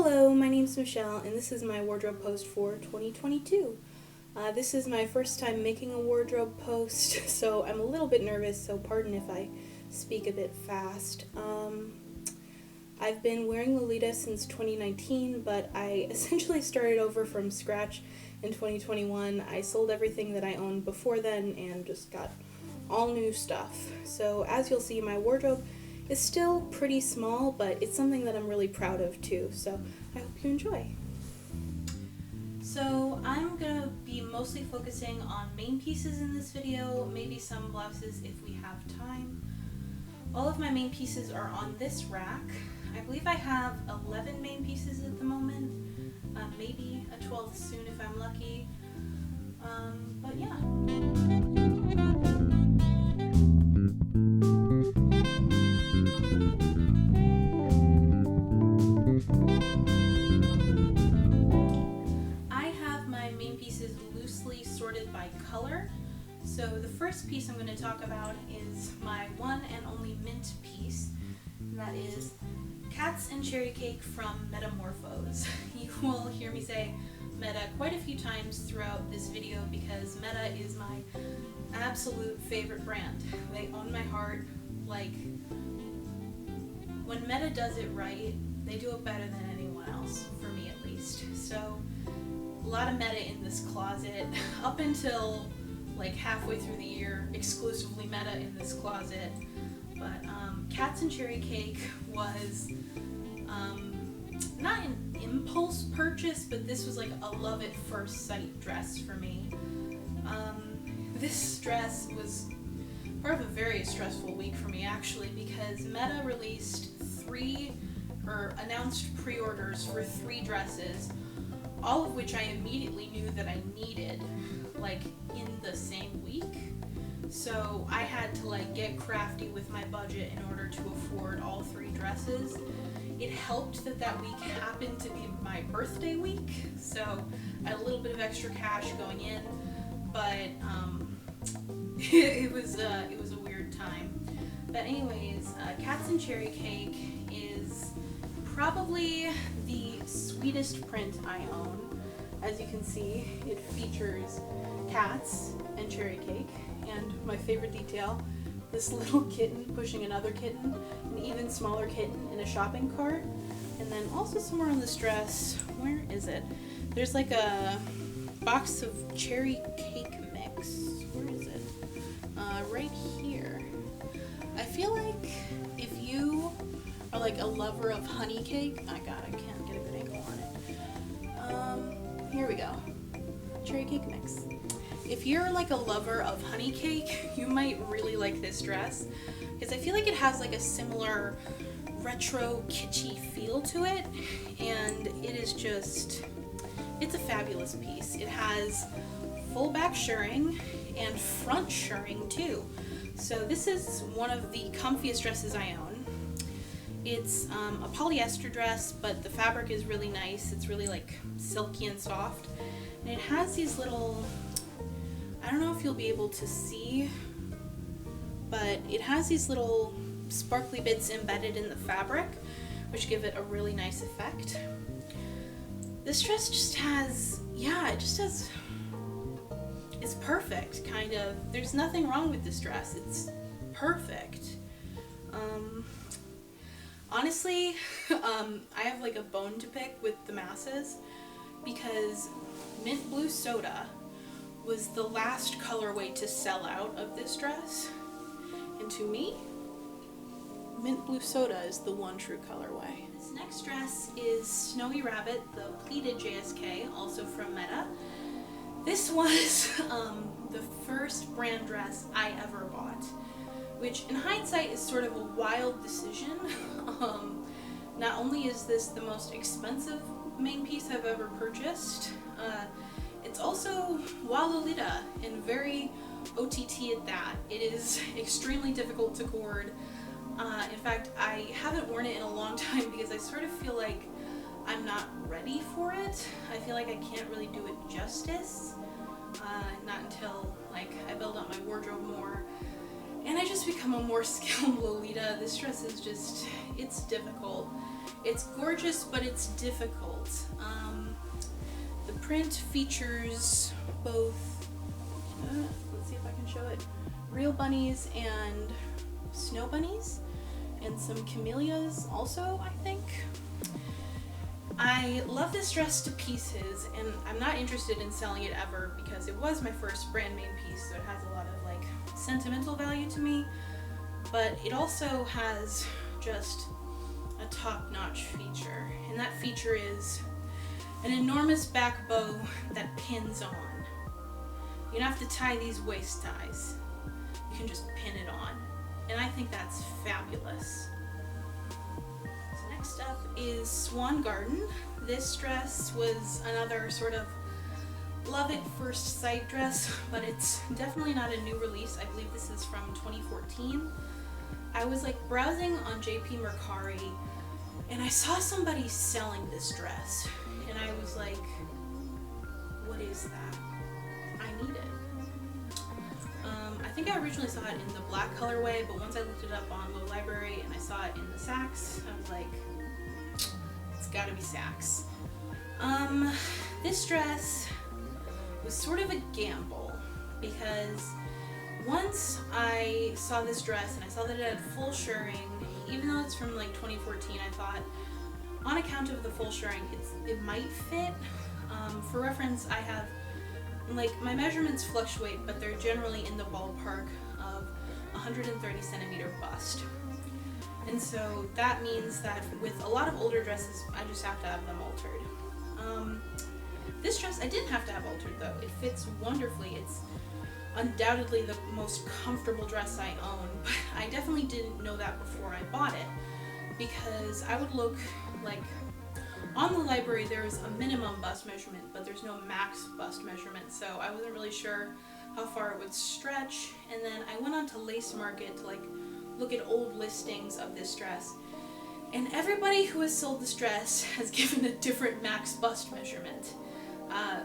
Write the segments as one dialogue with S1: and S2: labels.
S1: Hello, my name's Michelle, and this is my wardrobe post for 2022. This is my first time making a wardrobe post, so I'm a little bit nervous, so pardon if I speak a bit fast. I've been wearing Lolita since 2019, but I essentially started over from scratch in 2021. I sold everything that I owned before then and just got all new stuff. So as you'll see, my wardrobe is still pretty small, but it's something that I'm really proud of too, so I hope you enjoy. So I'm gonna be mostly focusing on main pieces in this video, maybe some blouses if we have time. All of my main pieces are on this rack. I believe I have 11 main pieces at the moment, maybe a 12th soon if I'm lucky, but yeah. Sorted by color. So the first piece I'm going to talk about is my one and only mint piece, and that is Cats and Cherry Cake from Metamorphose. You will hear me say Meta quite a few times throughout this video because Meta is my absolute favorite brand. They own my heart. Like, when Meta does it right, they do it better than anyone else, for me at least. So a lot of Meta in this closet. Up until like halfway through the year, exclusively Meta in this closet. But Cats and Cherry Cake was not an impulse purchase, but this was like a love at first sight dress for me. This dress was part of a very stressful week for me actually, because Meta released announced pre-orders for 3 dresses, all of which I immediately knew that I needed, like, in the same week. So I had to, like, get crafty with my budget in order to afford all 3 dresses. It helped that that week happened to be my birthday week, so I had a little bit of extra cash going in, but it was a weird time. But anyways, Cats and Cherry Cake is probably the sweetest print I own. As you can see, it features cats and cherry cake, and my favorite detail, this little kitten pushing another kitten, an even smaller kitten in a shopping cart, and then also somewhere on this dress, where is it? There's like a box of cherry cake mix. Where is it? Right here. I feel like if you are like a lover of honey cake, I can't get a good angle on it. Here we go. Cherry cake mix. If you're like a lover of honey cake, you might really like this dress, because I feel like it has like a similar retro kitschy feel to it, and it is just, it's a fabulous piece. It has full back shirring and front shirring too. So this is one of the comfiest dresses I own. It's a polyester dress, but the fabric is really nice. It's really like silky and soft. And it has these little, I don't know if you'll be able to see, but it has these little sparkly bits embedded in the fabric, which give it a really nice effect. This dress just has, it's perfect, kind of. There's nothing wrong with this dress. It's perfect. Honestly, I have like a bone to pick with the masses, because Mint Blue Soda was the last colorway to sell out of this dress, and to me, Mint Blue Soda is the one true colorway. This next dress is Snowy Rabbit, the pleated JSK, also from Meta. This was the first brand dress I ever bought, which in hindsight is sort of a wild decision. Not only is this the most expensive main piece I've ever purchased, it's also Lolita, and very OTT at that. It is extremely difficult to cord. In fact, I haven't worn it in a long time because I sort of feel like I'm not ready for it. I feel like I can't really do it justice, not until like I build up my wardrobe more. and I just become a more skilled Lolita. This dress is just, it's difficult. It's gorgeous, but it's difficult. The print features both, let's see if I can show it, real bunnies and snow bunnies, and some camellias also, I think. I love this dress to pieces, and I'm not interested in selling it ever because it was my first brand name piece, so it has a lot of like sentimental value to me, but it also has just a top-notch feature, and that feature is an enormous back bow that pins on. You don't have to tie these waist ties. You can just pin it on, and I think that's fabulous. So next up is Swan Garden. This dress was another sort of love at first sight dress, but it's definitely not a new release. I believe this is from 2014. I was like browsing on JP Mercari, and I saw somebody selling this dress, and I was like, what is that? I need it. I think I originally saw it in the black colorway, but once I looked it up on Low Library and I saw it in the Saks, I was like, it's gotta be Saks. This dress was sort of a gamble, because once I saw this dress and I saw that it had full shirring, even though it's from like 2014, I thought, on account of the full shirring, it might fit. For reference, I have, like, my measurements fluctuate, but they're generally in the ballpark of 130 centimeter bust. And so that means that with a lot of older dresses, I just have to have them altered. This dress I didn't have to have altered though. It fits wonderfully. It's undoubtedly the most comfortable dress I own, but I definitely didn't know that before I bought it, because I would look like, on the library there is a minimum bust measurement, but there's no max bust measurement, so I wasn't really sure how far it would stretch. And then I went on to Lace Market to like look at old listings of this dress, and everybody who has sold this dress has given a different max bust measurement.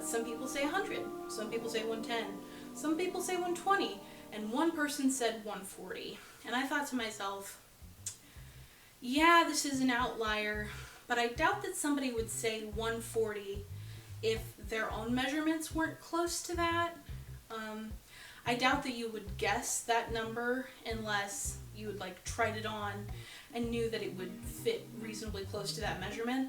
S1: Some people say 100, some people say 110, some people say 120, and one person said 140. And I thought to myself, yeah, this is an outlier, but I doubt that somebody would say 140 if their own measurements weren't close to that. I doubt that you would guess that number unless you had like tried it on and knew that it would fit reasonably close to that measurement.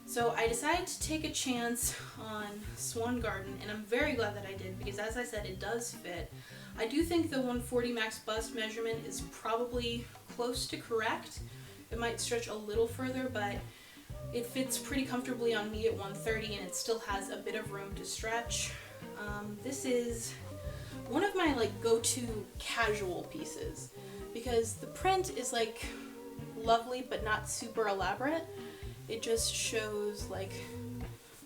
S1: So I decided to take a chance on Swan Garden, and I'm very glad that I did, because as I said, it does fit. I do think the 140 max bust measurement is probably close to correct. It might stretch a little further, but it fits pretty comfortably on me at 130, and it still has a bit of room to stretch. This is one of my like go-to casual pieces, because the print is like lovely but not super elaborate. It just shows like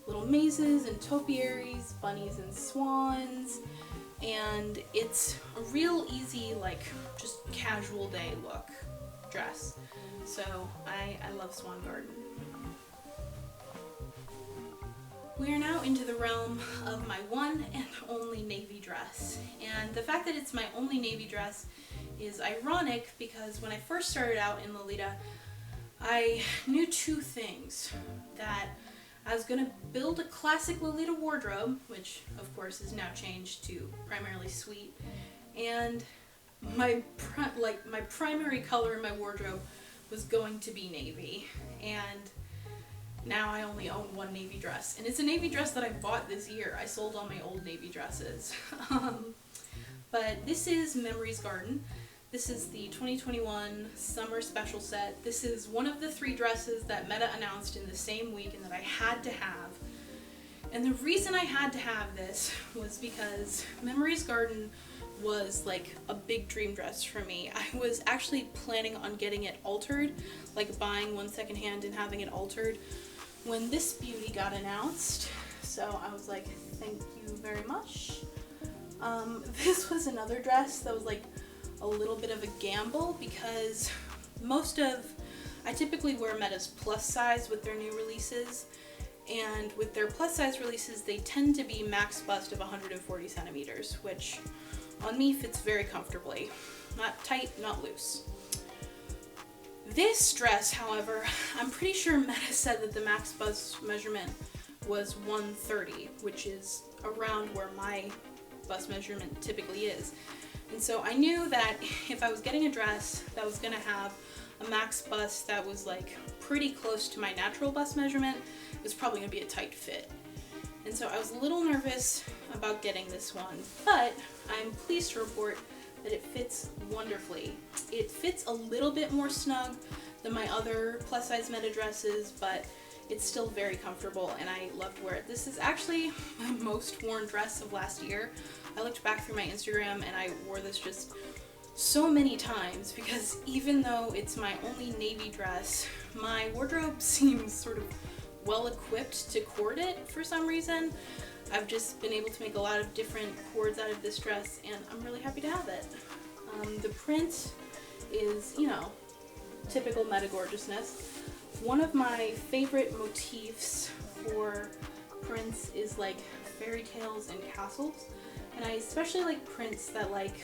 S1: little mazes and topiaries, bunnies and swans, and it's a real easy like just casual day look dress. So I love Swan Garden. We are now into the realm of my one and only navy dress, and the fact that it's my only navy dress is ironic because when I first started out in Lolita, I knew two things: that I was going to build a classic Lolita wardrobe, which of course is now changed to primarily sweet, and my primary color in my wardrobe was going to be navy. And now I only own one navy dress, and it's a navy dress that I bought this year. I sold all my old navy dresses. But this is Memories Garden. This is the 2021 summer special set. This is one of the 3 dresses that Meta announced in the same week and that I had to have. And the reason I had to have this was because Memories Garden was like a big dream dress for me. I was actually planning on getting it altered, like buying one secondhand and having it altered, when this beauty got announced. So I was like, thank you very much. This was another dress that was like a little bit of a gamble, because I typically wear Meta's plus size with their new releases, and with their plus size releases they tend to be max bust of 140 centimeters, which on me fits very comfortably. not tight, not loose. This dress, however, I'm pretty sure Meta said that the max bust measurement was 130, which is around where my bust measurement typically is. And so I knew that if I was getting a dress that was gonna have a max bust that was like pretty close to my natural bust measurement, it was probably gonna be a tight fit. And so I was a little nervous about getting this one, but I'm pleased to report that it fits wonderfully. It fits a little bit more snug than my other plus size Meta dresses, but it's still very comfortable and I love to wear it. This is actually my most worn dress of last year. I looked back through my Instagram and I wore this just so many times because even though it's my only navy dress, my wardrobe seems sort of well equipped to cord it for some reason. I've just been able to make a lot of different cords out of this dress and I'm really happy to have it. The print is, you know, typical Meta gorgeousness. One of my favorite motifs for prints is like fairy tales and castles, and I especially like prints that like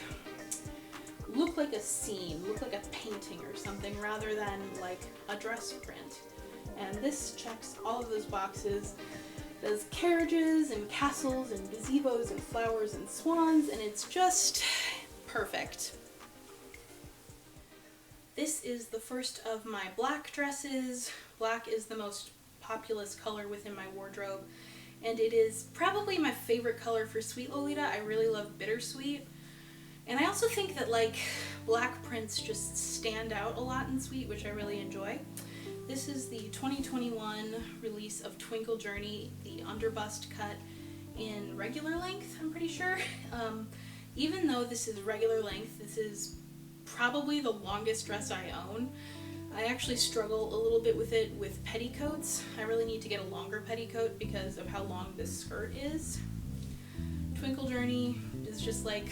S1: look like a scene, look like a painting or something rather than like a dress print. And this checks all of those boxes. There's carriages and castles and gazebos and flowers and swans, and it's just perfect. This is the first of my black dresses. Black is the most populous color within my wardrobe, and it is probably my favorite color for Sweet Lolita. I really love bittersweet. And I also think that like black prints just stand out a lot in Sweet, which I really enjoy. This is the 2021 release of Twinkle Journey, the underbust cut in regular length, I'm pretty sure. Even though this is regular length, this is probably the longest dress I own. I actually struggle a little bit with it with petticoats. I really need to get a longer petticoat because of how long this skirt is. Twinkle Journey is just like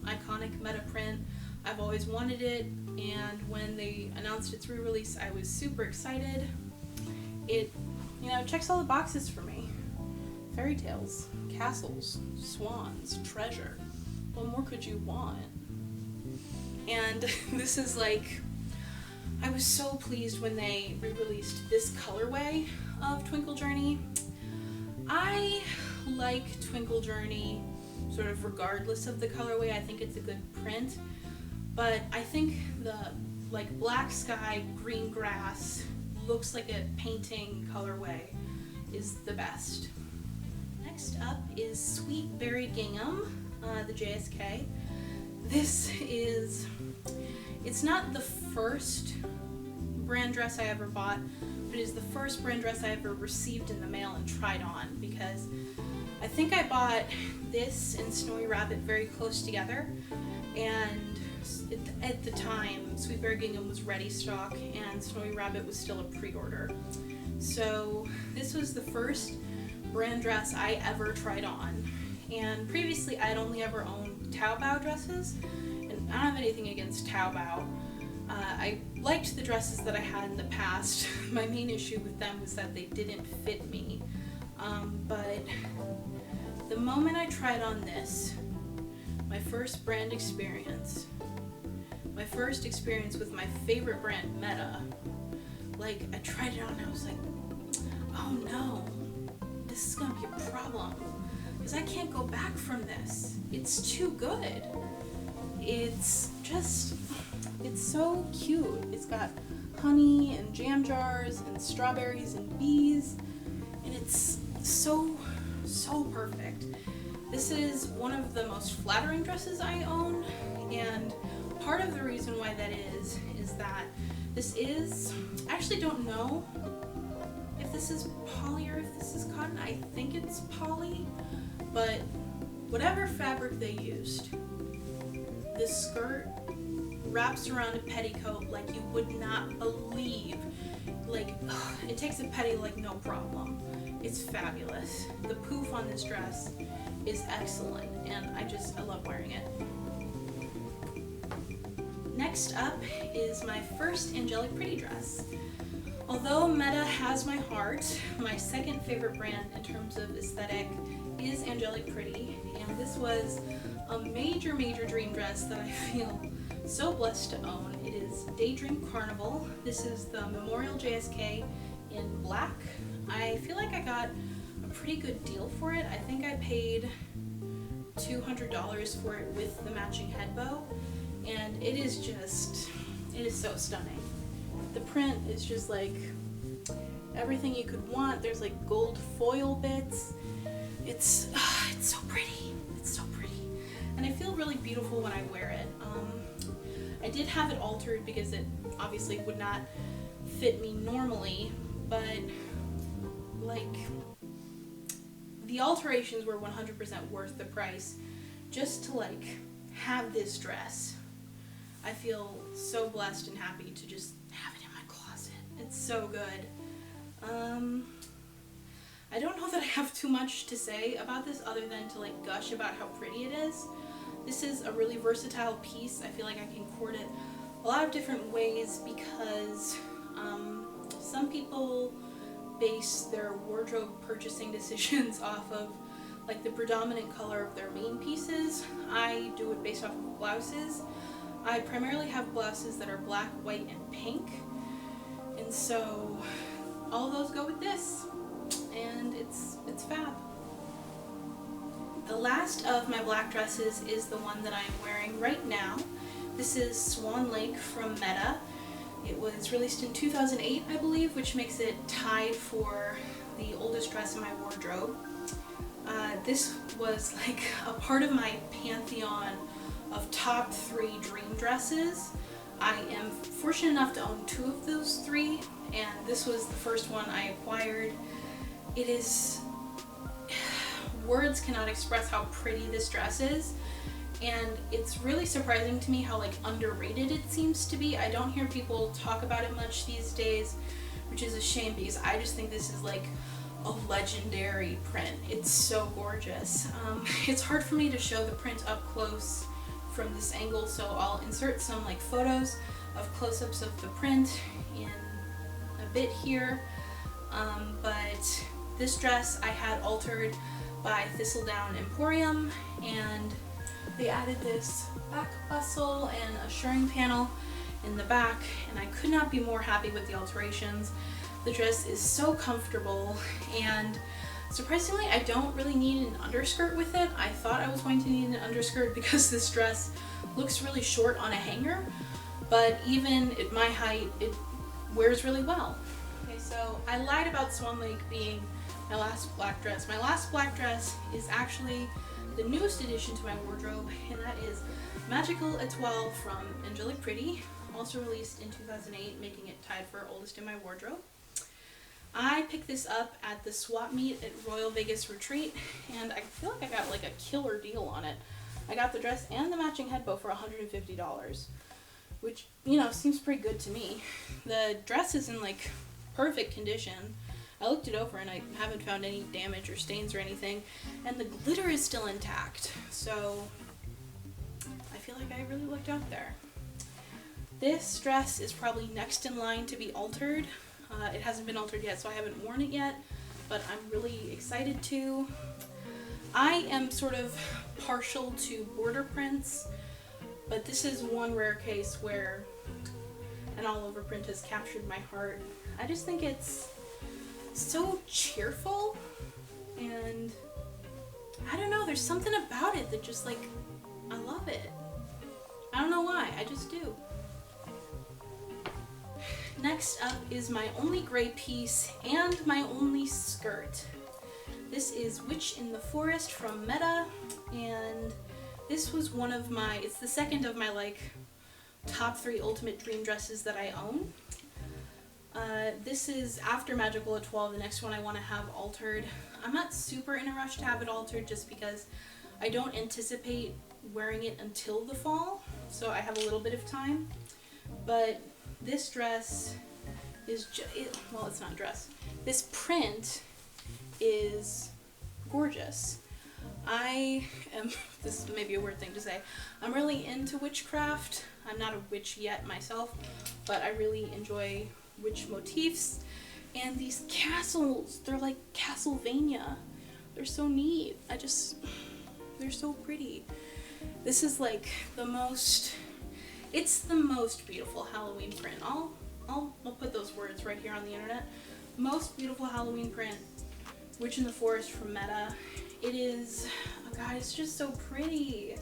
S1: iconic Meta print. I've always wanted it, and when they announced its re-release, I was super excited. It, you know, checks all the boxes for me. Fairy tales, castles, swans, treasure. What more could you want? And this is like, I was so pleased when they re-released this colorway of Twinkle Journey. I like Twinkle Journey sort of regardless of the colorway. I think it's a good print, but I think the like black sky, green grass, looks like a painting colorway is the best. Next up is Sweet Berry Gingham, the JSK. This is, it's not the first brand dress I ever bought, but it is the first brand dress I ever received in the mail and tried on, because I think I bought this and Snowy Rabbit very close together, and at the time Sweet Berry Gingham was ready stock and Snowy Rabbit was still a pre-order. So this was the first brand dress I ever tried on, and previously I'd only ever owned Taobao dresses, and I don't have anything against Taobao. I liked the dresses that I had in the past. My main issue with them was that they didn't fit me, but the moment I tried on this, my first brand experience, my first experience with my favorite brand, Meta, like I tried it on and I was like, oh no, this is gonna be a problem, because I can't go back from this. It's too good. It's just, it's so cute. It's got honey and jam jars and strawberries and bees, and it's so perfect. This is one of the most flattering dresses I own, and part of the reason why that is that this is, I actually don't know if this is poly or if this is cotton. I think it's poly, but whatever fabric they used, this skirt wraps around a petticoat like you would not believe. Like, it takes a petty like no problem. It's fabulous. The poof on this dress is excellent, and I love wearing it. Next up is my first Angelic Pretty dress. Although Meta has my heart, my second favorite brand in terms of aesthetic is Angelic Pretty, and this was a major dream dress that I feel so blessed to own. It is Daydream Carnival. This is the Memorial JSK in black. I feel like I got a pretty good deal for it. I think I paid $200 for it with the matching head bow, and it is so stunning. The print is just like everything you could want. There's like gold foil bits. It's so pretty. It's so pretty. And I feel really beautiful when I wear it. I did have it altered because it obviously would not fit me normally, but like the alterations were 100% worth the price just to like have this dress. I feel so blessed and happy to just have it in my closet. It's so good. I don't know that I have too much to say about this other than to like gush about how pretty it is. This is a really versatile piece. I feel like I can court it a lot of different ways because some people base their wardrobe purchasing decisions off of like the predominant color of their main pieces. I do it based off of blouses. I primarily have blouses that are black, white, and pink, and so all of those go with this, and it's fab. The last of my black dresses is the one that I'm wearing right now. This is Swan from Meta. It was released in 2008, I believe, which makes it tied for the oldest dress in my wardrobe. This was like a part of my pantheon of top 3 dream dresses. I am fortunate enough to own 2 of those 3, and this was the first one I acquired. It is... words cannot express how pretty this dress is, and it's really surprising to me how like underrated it seems to be. I don't hear people talk about it much these days, which is a shame because I just think this is like a legendary print. It's so gorgeous. It's hard for me to show the print up close from this angle, so I'll insert some like photos of close-ups of the print in a bit here, but this dress I had altered by Thistledown Emporium, and they added this back bustle and a shirring panel in the back, and I could not be more happy with the alterations. The dress is so comfortable, and surprisingly I don't really need an underskirt with it. I thought I was going to need an underskirt because this dress looks really short on a hanger, but even at my height it wears really well. Okay, so I lied about Swan Lake being my last black dress. My last black dress is actually the newest addition to my wardrobe, and that is Magical Etoile from Angelic Pretty, also released in 2008, making it tied for oldest in my wardrobe. I picked this up at the swap meet at Royal Vegas Retreat, and I feel like I got like a killer deal on it. I got the dress and the matching head bow for $150, which, you know, seems pretty good to me. The dress is in like perfect condition. I looked it over and I haven't found any damage or stains or anything, and the glitter is still intact, so I feel like I really looked out there. This dress is probably next in line to be altered. It hasn't been altered yet, so I haven't worn it yet, but I'm really excited to. I am sort of partial to border prints, but this is one rare case where an all-over print has captured my heart. I just think it's so cheerful, and I don't know, there's something about it that just like, I love it. I don't know why, I just do. Next up is my only gray piece and my only skirt. This is Witch in the Forest from Meta, and this was one of my, it's the second of my like top 3 ultimate dream dresses that I own. This is after Magical Etoile, the next one I want to have altered. I'm not super in a rush to have it altered just because I don't anticipate wearing it until the fall, so I have a little bit of time. But this dress is well, it's not a dress. This print is gorgeous. I am, this may be a weird thing to say, I'm really into witchcraft. I'm not a witch yet myself, but I really enjoy witch motifs. And these castles, they're like Castlevania. They're so neat. They're so pretty. This is like the most It's the most beautiful Halloween print. I'll put those words right here on the internet. Most beautiful Halloween print, Witch in the Forest from Meta. It is, oh God, it's just so pretty.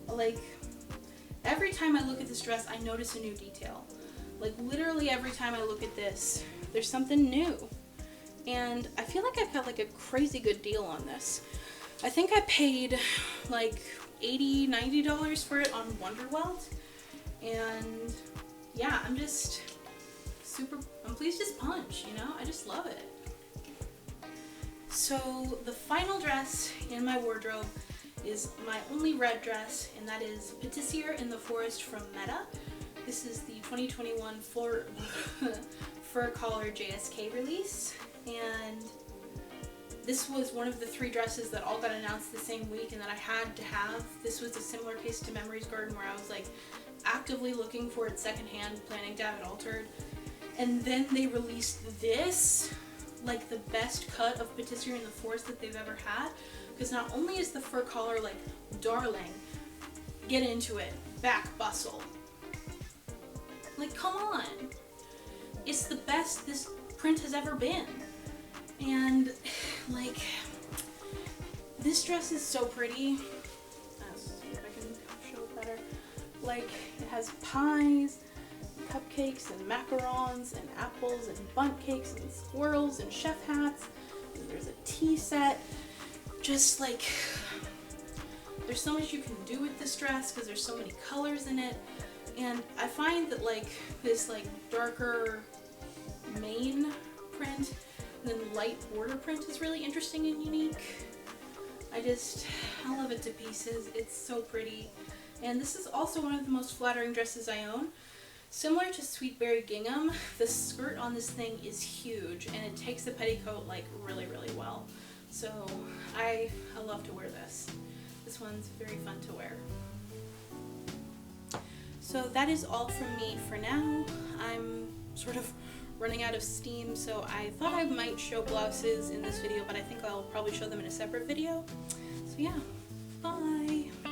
S1: Like, every time I look at this dress, I notice a new detail. Like, literally every time I look at this, there's something new. And I feel like I've got like a crazy good deal on this. I think I paid like $80, $90 for it on Wonderwelt. And yeah, I'm just I'm pleased as punch, you know? I just love it. So the final dress in my wardrobe is my only red dress, and that is Patissier in the Forest from Meta. This is the 2021 fur collar JSK release, and this was one of the 3 dresses that all got announced the same week and that I had to have. This was a similar case to Memories Garden, where I was like actively looking for it secondhand, planning to have it altered. And then they released this, like the best cut of Patissier in the Forest that they've ever had. Because not only is the fur collar like darling, get into it, back bustle. Like, come on. It's the best this print has ever been. And like, this dress is so pretty. Let's see if I can show it better. Like, it has pies, cupcakes and macarons and apples and bundt cakes and squirrels and chef hats, and there's a tea set. Just like, there's so much you can do with this dress because there's so many colors in it. And I find that like this like darker mane print and then light border print is really interesting and unique. I love it to pieces. It's so pretty. And this is also one of the most flattering dresses I own. Similar to Sweetberry Gingham, the skirt on this thing is huge and it takes the petticoat like really, really well. So I love to wear this. This one's very fun to wear. So that is all from me for now. I'm sort of running out of steam, so I thought I might show blouses in this video, but I think I'll probably show them in a separate video. So yeah, bye!